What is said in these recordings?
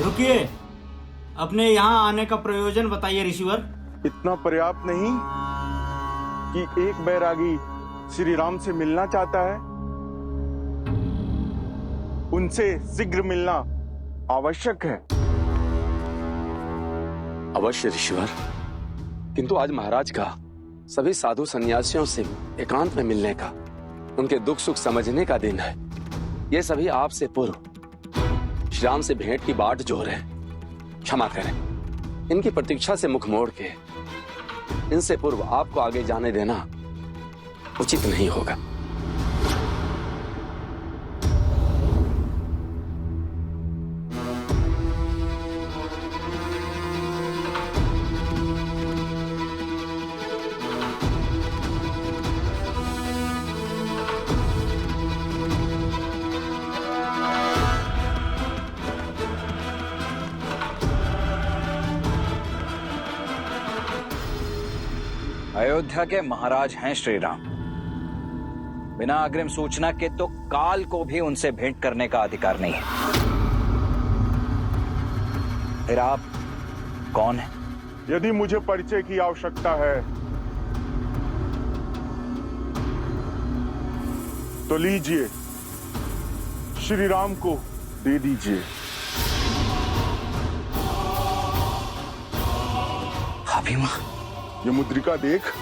रुकिए, अपने यहाँ आने का प्रयोजन बताइए ऋषिवर। इतना पर्याप्त नहीं कि एक बैरागी श्री राम से मिलना चाहता है, उनसे शीघ्र मिलना आवश्यक है। अवश्य ऋषिवर, किंतु आज महाराज का सभी साधु सन्यासियों से एकांत में मिलने का, उनके दुख सुख समझने का दिन है। ये सभी आपसे पूर्व श्री राम से भेंट की बाट जोर है। क्षमा करें, इनकी प्रतीक्षा से मुख मोड़ के इनसे पूर्व आपको आगे जाने देना उचित नहीं होगा। अयोध्या के महाराज हैं श्री राम। बिना अग्रिम सूचना के तो काल को भी उनसे भेंट करने का अधिकार नहीं है। फिर आप कौन हैं? यदि मुझे परिचय की आवश्यकता है तो लीजिए, श्री राम को दे दीजिए। अभी मां, ये मुद्रिका देख,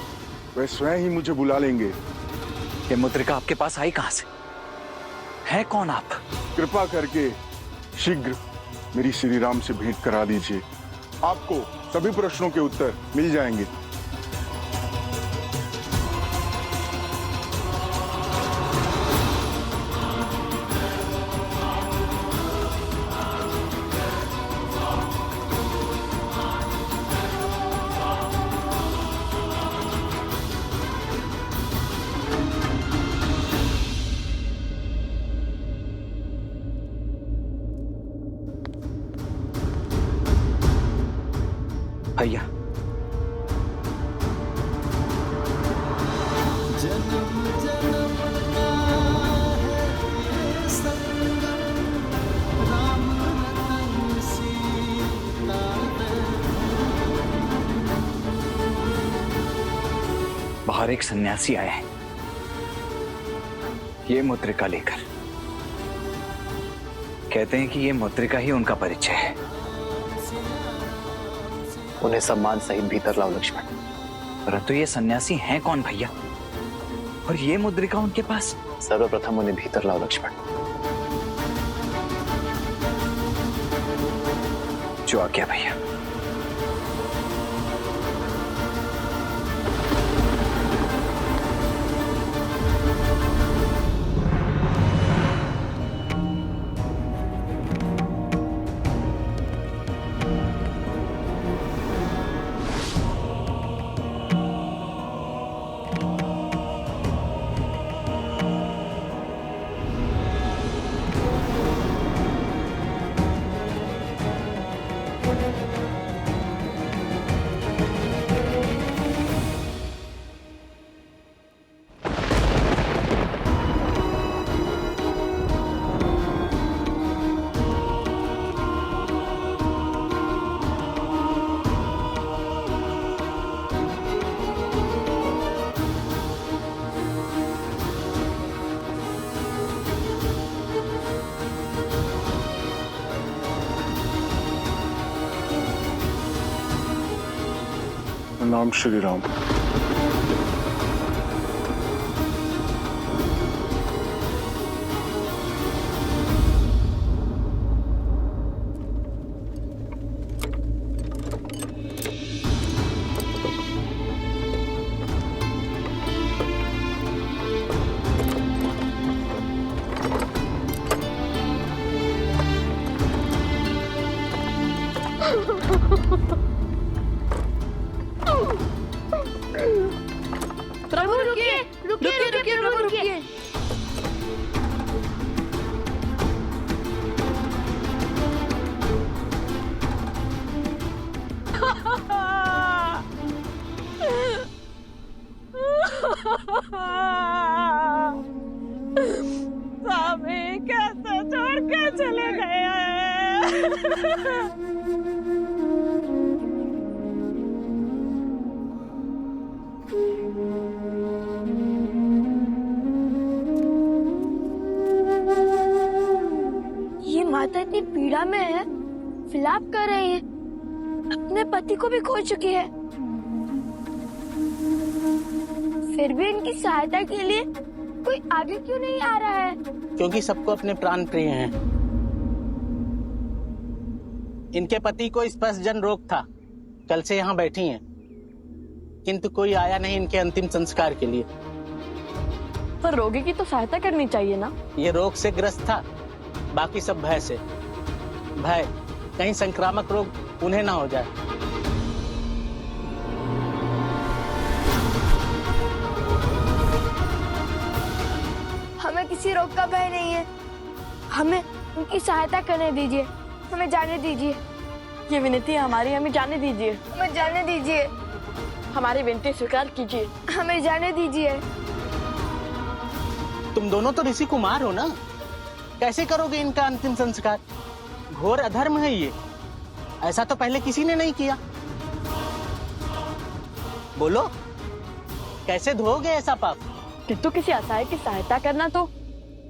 वे स्वयं ही मुझे बुला लेंगे। ये मुद्रिका आपके पास आई कहां से? हैं कौन आप? कृपा करके शीघ्र मेरी श्री राम से भेंट करा दीजिए, आपको सभी प्रश्नों के उत्तर मिल जाएंगे। भैया, बाहर एक सन्यासी आए हैं, ये मुद्रिका लेकर। कहते हैं कि ये मुद्रिका ही उनका परिचय है। उन्हें सम्मान सहित भीतर लाओ लक्ष्मण। परंतु ये सन्यासी हैं कौन भैया? और ये मुद्रिका उनके पास? सर्वप्रथम उन्हें भीतर लाओ लक्ष्मण। जो आज्ञा भैया। नाम श्री राम। प्रभु रुकिए, रुकिए, रुकिए, प्रभु रुकिए। स्वामी कैसे छोड़ के चले गए? ये माता इतनी पीड़ा में है, विलाप कर रही है, अपने पति को भी खो चुकी है, फिर भी इनकी सहायता के लिए कोई आगे क्यों नहीं आ रहा है? क्योंकि सबको अपने प्राण प्रिय हैं। इनके पति को स्पर्शजन रोग था, कल से यहाँ बैठी हैं, किंतु कोई आया नहीं इनके अंतिम संस्कार के लिए। पर रोगी की तो सहायता करनी चाहिए ना। ये रोग से ग्रस्त था, बाकी सब भय से। भय कहीं संक्रामक रोग उन्हें ना हो जाए। हमें किसी रोग का भय नहीं है, हमें उनकी सहायता करने दीजिए, हमें जाने दीजिए। ये विनती है हमारी, हमें जाने दीजिए। हमें जाने दीजिए, हमारी विनती स्वीकार कीजिए। हमें जाने दीजिए। तुम दोनों तो ऋषि कुमार हो ना, कैसे करोगे इनका अंतिम संस्कार? घोर अधर्म है ये, ऐसा तो पहले किसी ने नहीं किया। बोलो, कैसे धोओगे ऐसा पाप? किंतु किसी असहाय की सहायता करना तो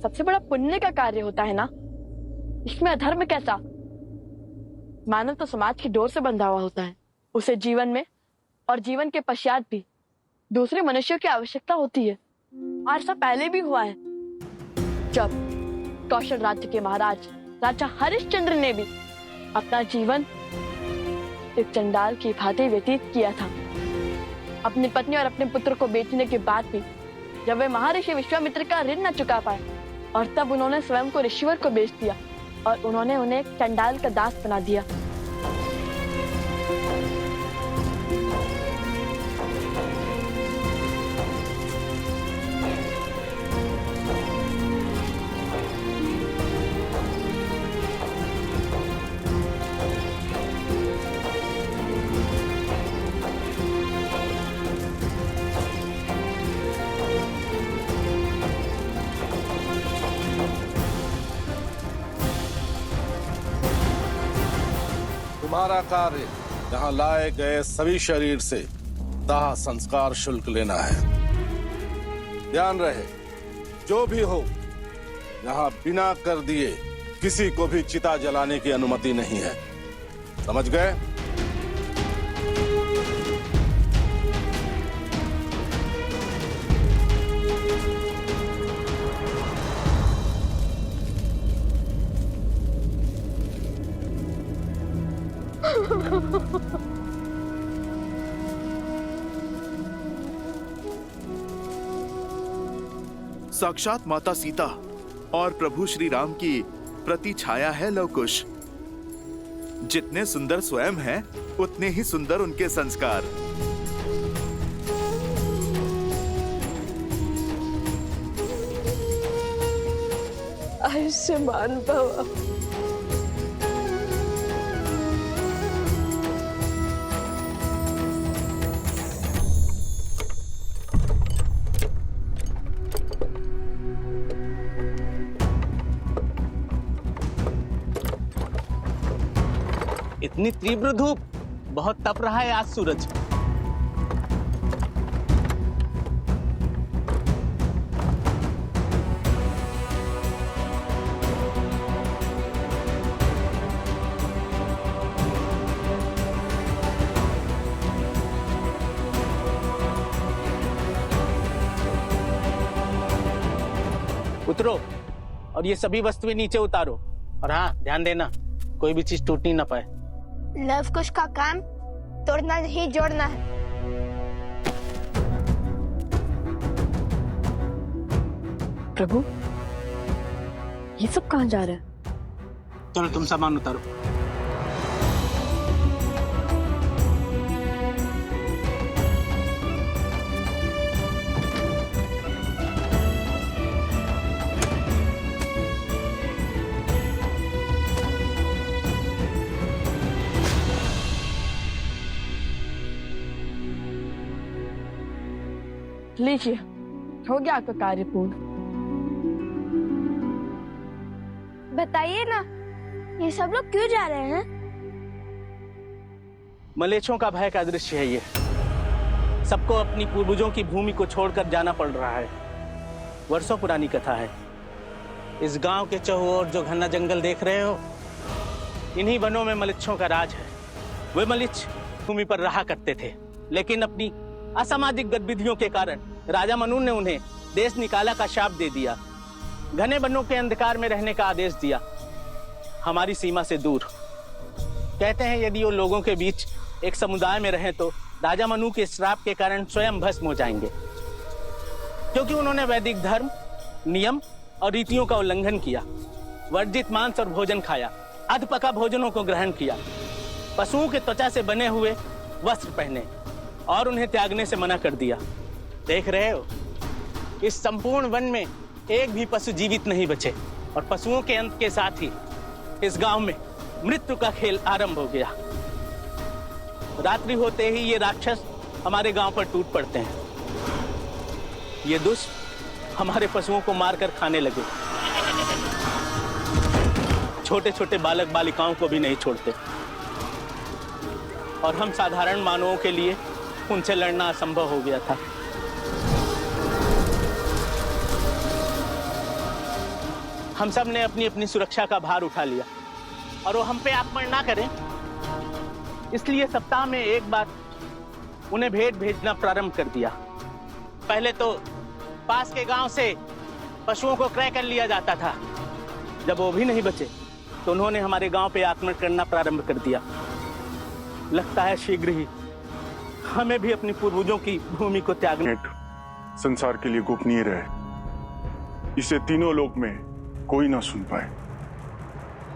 सबसे बड़ा पुण्य का कार्य होता है ना, इसमें अधर्म कैसा? मानव तो समाज की डोर से बंधा हुआ होता है, उसे जीवन में और जीवन के पश्चात भी दूसरे मनुष्यों की आवश्यकता होती है। और ऐसा पहले भी हुआ है, जब कौशल राज्य के महाराज राजा हरिश्चंद्र ने भी अपना जीवन एक चंडाल की भांति व्यतीत किया था। अपनी पत्नी और अपने पुत्र को बेचने के बाद भी जब वे महर्षि विश्वामित्र का ऋण न चुका पाए, और तब उन्होंने स्वयं को ऋषिवर को बेच दिया और उन्होंने उन्हें एक चंडाल का दास बना दिया। तुम्हारा कार्य यहाँ लाए गए सभी शरीर से दाह संस्कार शुल्क लेना है। ध्यान रहे, जो भी हो, यहाँ बिना कर दिए किसी को भी चिता जलाने की अनुमति नहीं है। समझ गए? साक्षात माता सीता और प्रभु श्री राम की प्रति छाया है लवकुश। जितने सुंदर स्वयं हैं, उतने ही सुंदर उनके संस्कार। आयुष्मान भव। इतनी तीव्र धूप, बहुत तप रहा है आज सूरज। उतरो और ये सभी वस्तुएं नीचे उतारो, और हाँ, ध्यान देना कोई भी चीज टूटनी ना पाए। लवकुश का काम तोड़ना नहीं, जोड़ना है। प्रभु, ये सब कहाँ जा रहे हैं? चलो तुम सामान उतारो। लीजिए, हो गया आपका कार्य पूर्ण। बताइए ना, ये सब लोग क्यों जा रहे हैं? मलेच्छों का भय का दृश्य है ये। सबको अपनी पूर्वजों की भूमि को छोड़कर जाना पड़ रहा है। वर्षों पुरानी कथा है। इस गांव के चौओर जो घना जंगल देख रहे हो, इन्हीं वनों में मलिच्छों का राज है। वे मलिच्छ भूमि पर रहा करते थे, लेकिन अपनी असामाजिक गतिविधियों के कारण राजा मनु ने उन्हें देश निकाला का शाप दे दिया। घने वनों के अंधकार में रहने का आदेश दिया, हमारी सीमा से दूर। कहते हैं यदि वो लोगों के बीच एक समुदाय में रहें तो राजा मनु के श्राप के कारण स्वयं भस्म हो जाएंगे, क्योंकि उन्होंने वैदिक धर्म, नियम और रीतियों का उल्लंघन किया, वर्जित मांस और भोजन खाया, अधपका भोजनों को ग्रहण किया, पशुओं के त्वचा से बने हुए वस्त्र पहने और उन्हें त्यागने से मना कर दिया। देख रहे हो, इस संपूर्ण वन में एक भी पशु जीवित नहीं बचे और पशुओं के अंत के साथ ही इस गांव में मृत्यु का खेल आरंभ हो गया। रात्रि होते ही ये राक्षस हमारे गांव पर टूट पड़ते हैं। ये दुष्ट हमारे पशुओं को मारकर खाने लगे। छोटे छोटे बालक बालिकाओं को भी नहीं छोड़ते और हम साधारण मानवों के लिए उनसे लड़ना असंभव हो गया था। हम सब ने अपनी अपनी सुरक्षा का भार उठा लिया और वो हम पे आक्रमण ना करें, इसलिए सप्ताह में एक बार उन्हें भेंट भेजना प्रारंभ कर दिया। पहले तो पास के गांव से पशुओं को क्रय कर लिया जाता था। जब वो भी नहीं बचे तो उन्होंने हमारे गांव पे आक्रमण करना प्रारंभ कर दिया। लगता है शीघ्र ही हमें भी अपनी पूर्वजों की भूमि को त्यागना। संसार के लिए गोपनीय रहे, इसे तीनों लोक में कोई ना सुन पाए।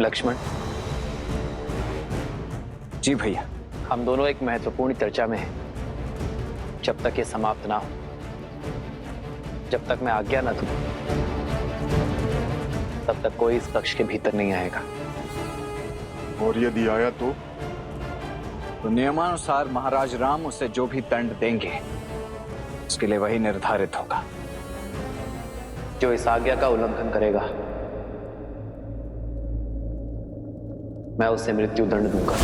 लक्ष्मण जी भैया। हम दोनों एक महत्वपूर्ण चर्चा में हैं। जब तक ये समाप्त ना हो, जब तक मैं आज्ञा न दूं, तब तक कोई इस कक्ष के भीतर नहीं आएगा। और यदि आया तो नियमानुसार महाराज राम उसे जो भी दंड देंगे उसके लिए वही निर्धारित होगा। जो इस आज्ञा का उल्लंघन करेगा, मैं उसे मृत्यु दंड दूंगा।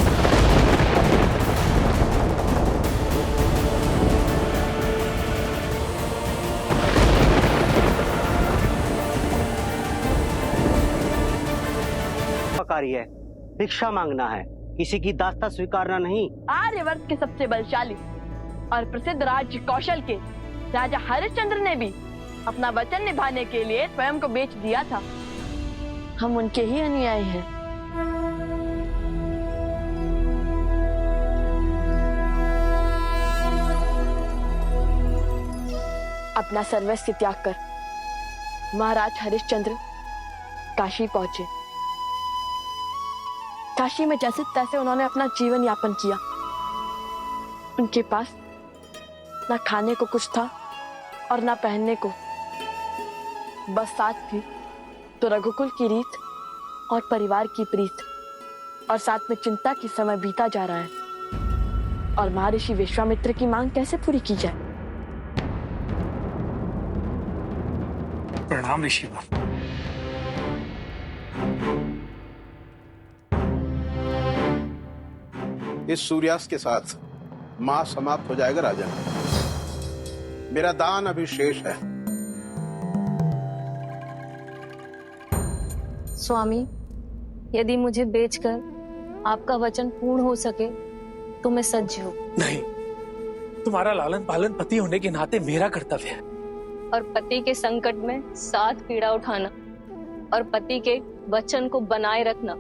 कार्य है, भिक्षा मांगना है, किसी की दास्ता स्वीकारना नहीं। आर्यवर्त के सबसे बलशाली और प्रसिद्ध राज्य कौशल के राजा हरिश्चंद्र ने भी अपना वचन निभाने के लिए स्वयं को बेच दिया था। हम उनके ही अनुयायी हैं। अपना सर्वस्व त्याग कर महाराज हरिश्चंद्र काशी पहुंचे। काशी में जैसे तैसे उन्होंने अपना जीवन यापन किया। उनके पास ना खाने को कुछ था और ना पहनने को, बस साथ थी तो रघुकुल की रीत और परिवार की प्रीत, और साथ में चिंता की समय बीता जा रहा है और महर्षि विश्वामित्र की मांग कैसे पूरी की जाए। प्रणाम ऋषिवर। इस सूर्यास्त के साथ मास समाप्त हो जाएगा राजन। मेरा दान अभी शेष है। स्वामी, यदि मुझे बेचकर आपका वचन पूर्ण हो सके तो मैं सज्ज हूँ। नहीं, तुम्हारा लालन पालन पति होने के नाते मेरा कर्तव्य है। और पति के संकट में साथ पीड़ा उठाना और पति के वचन को बनाए रखना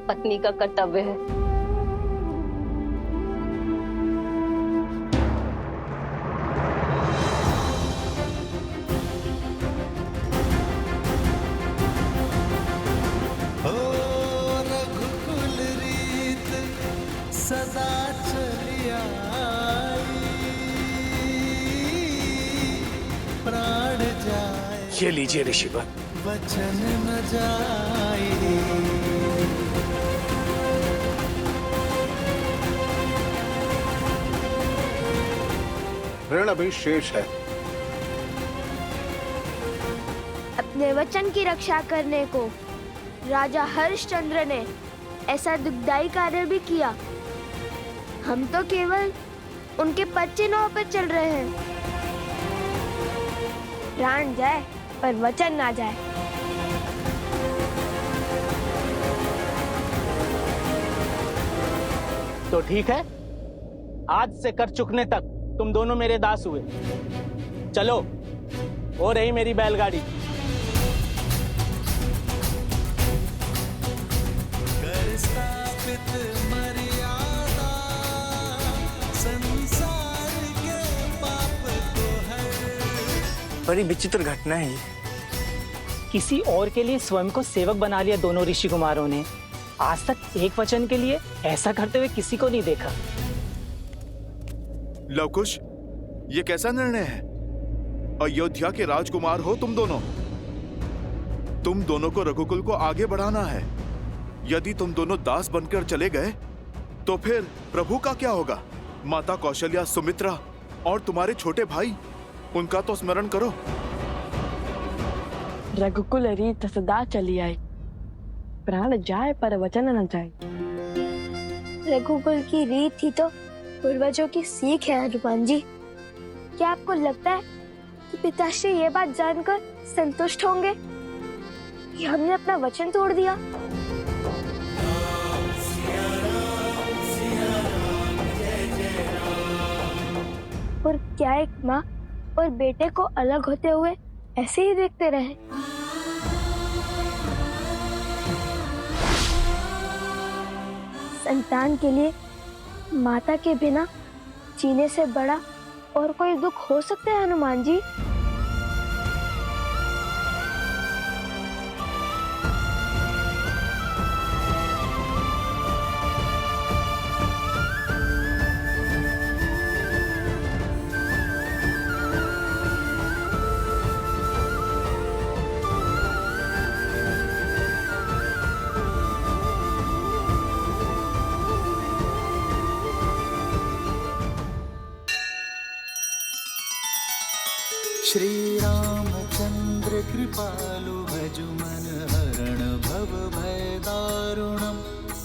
पत्नी का कर्तव्य है। सदा चलिया प्राण जाए, ये लीजिए ऋषिवर। वचन न जाए। ऋण अभी शेष है। अपने वचन की रक्षा करने को राजा हरिश्चंद्र ने ऐसा दुखदाई कार्य भी किया। हम तो केवल उनके पद चिन्हों पर चल रहे हैं। प्राण जाए पर वचन ना जाए। तो ठीक है, आज से कर चुकने तक तुम दोनों मेरे दास हुए। चलो, वो रही मेरी बैलगाड़ी। कर स्थापित मर्यादा, संसार के पाप को हर। बड़ी विचित्र घटना है ये। किसी और के लिए स्वयं को सेवक बना लिया दोनों ऋषि कुमारों ने। आज तक एक वचन के लिए ऐसा करते हुए किसी को नहीं देखा। लवकुश, ये कैसा निर्णय है? अयोध्या के राजकुमार हो तुम दोनों। तुम दोनों को रघुकुल को आगे बढ़ाना है। यदि तुम दोनों दास बनकर चले गए तो फिर प्रभु का क्या होगा? माता कौशल्या, सुमित्रा और तुम्हारे छोटे भाई, उनका तो स्मरण करो। रघुकुल रीत सदा चली आई, प्राण जाए पर वचन न जाए। रघुकुल की रीत ही तो पूर्वजों की सीख है हनुमान जी। क्या आपको लगता है कि पिताश्री ये बात जानकर संतुष्ट होंगे कि हमने अपना वचन तोड़ दिया? और क्या एक माँ और बेटे को अलग होते हुए ऐसे ही देखते रहे? संतान के लिए माता के बिना जीने से बड़ा और कोई दुख हो सकता है हनुमान जी? श्री रामचंद्र कृपालु भजु मन हरण भव भय दारुणम।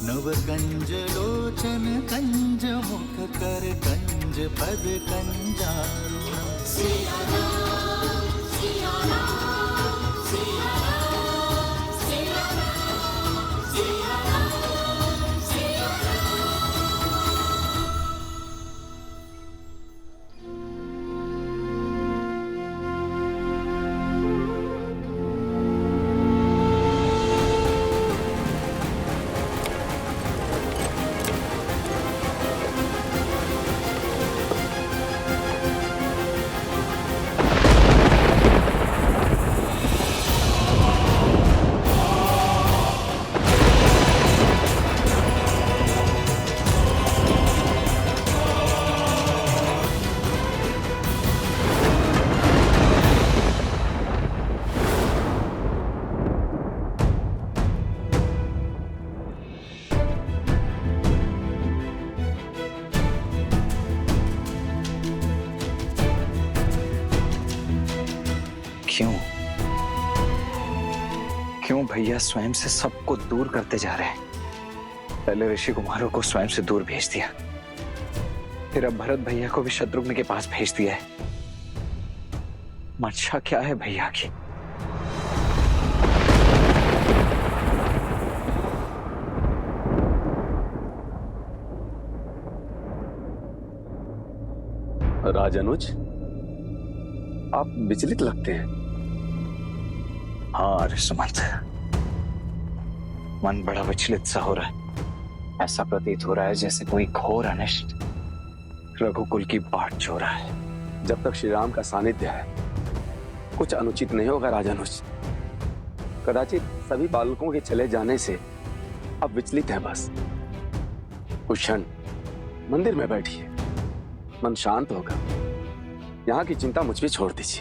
नव कंज लोचन कंज मुख कर कंज पद कंजारुणम। सिया राम, सिया राम, सिया राम, सिया राम, सिया राम, सिया क्यों भैया स्वयं से सबको दूर करते जा रहे हैं? पहले ऋषि कुमारों को स्वयं से दूर भेज दिया, फिर अब भरत भैया को भी शत्रुघ्न के पास भेज दिया है। मंशा क्या है भैया की? राजानुज, आप विचलित लगते हैं। हाँ सुमंत, मन बड़ा विचलित सा हो रहा है। ऐसा प्रतीत हो रहा है जैसे कोई घोर अनिष्ट रघुकुल की बाट जो रहा है। जब तक श्री राम का सानिध्य है कुछ अनुचित नहीं होगा राजानुज। कदाचित सभी बालकों के चले जाने से अब विचलित है बस। कुछ क्षण मंदिर में बैठिए, मन शांत होगा। यहाँ की चिंता मुझ पे छोड़ दीजिए।